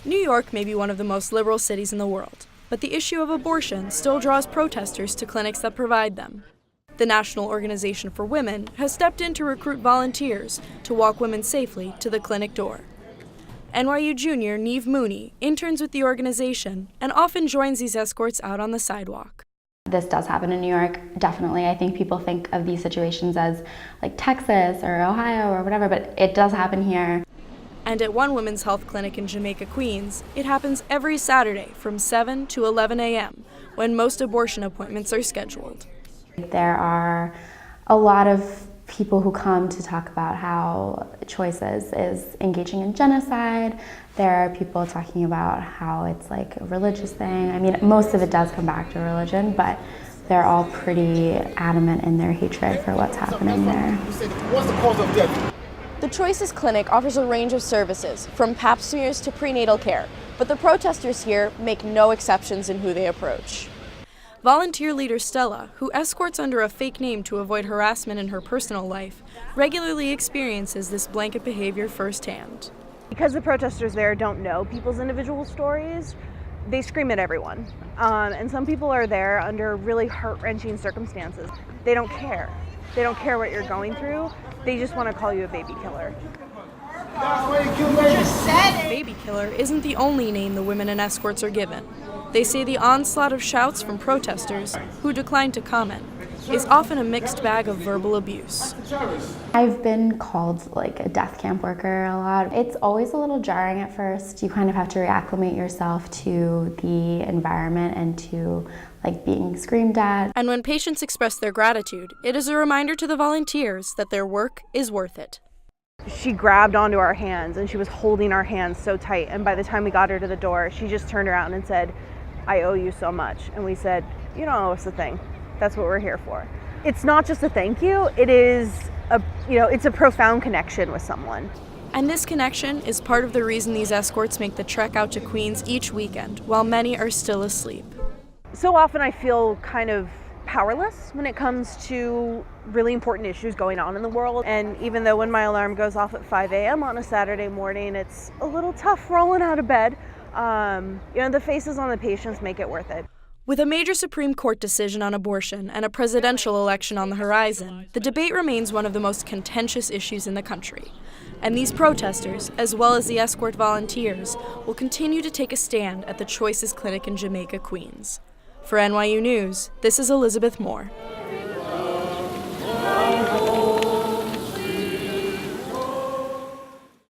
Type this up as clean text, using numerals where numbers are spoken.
New York may be one of the most liberal cities in the world, but the issue of abortion still draws protesters to clinics that provide them. The National Organization for Women has stepped in to recruit volunteers to walk women safely to the clinic door. NYU junior Neve Mooney interns with the organization and often joins these escorts out on the sidewalk. This does happen in New York, definitely. I think people think of these situations as like Texas or Ohio or whatever, but it does happen here. And at one women's health clinic in Jamaica, Queens, it happens every Saturday from 7 to 11 a.m., when most abortion appointments are scheduled. There are a lot of people who come to talk about how Choices is engaging in genocide. There are people talking about how it's like a religious thing. I mean, most of it does come back to religion, but they're all pretty adamant in their hatred for what's happening there. What's the cause of death? The Choices Clinic offers a range of services, from pap smears to prenatal care, but the protesters here make no exceptions in who they approach. Volunteer leader Stella, who escorts under a fake name to avoid harassment in her personal life, regularly experiences this blanket behavior firsthand. Because the protesters there don't know people's individual stories, they scream at everyone. And some people are there under really heart-wrenching circumstances. They don't care. They don't care what you're going through. They just want to call you a baby killer. Baby killer isn't the only name the women and escorts are given. They say the onslaught of shouts from protesters, who decline to comment, is often a mixed bag of verbal abuse. I've been called like a death camp worker a lot. It's always a little jarring at first. You kind of have to reacclimate yourself to the environment and to like being screamed at. And when patients express their gratitude, it is a reminder to the volunteers that their work is worth it. She grabbed onto our hands and she was holding our hands so tight. And by the time we got her to the door, she just turned around and said, "I owe you so much." And we said, "You don't owe us a thing. That's what we're here for." It's not just a thank you, it is it's a profound connection with someone. And this connection is part of the reason these escorts make the trek out to Queens each weekend, while many are still asleep. So often I feel kind of powerless when it comes to really important issues going on in the world. And even though when my alarm goes off at 5 a.m. on a Saturday morning, it's a little tough rolling out of bed. The faces on the patients make it worth it. With a major Supreme Court decision on abortion and a presidential election on the horizon, the debate remains one of the most contentious issues in the country. And these protesters, as well as the escort volunteers, will continue to take a stand at the Choices Clinic in Jamaica, Queens. For NYU News, this is Elizabeth Moore.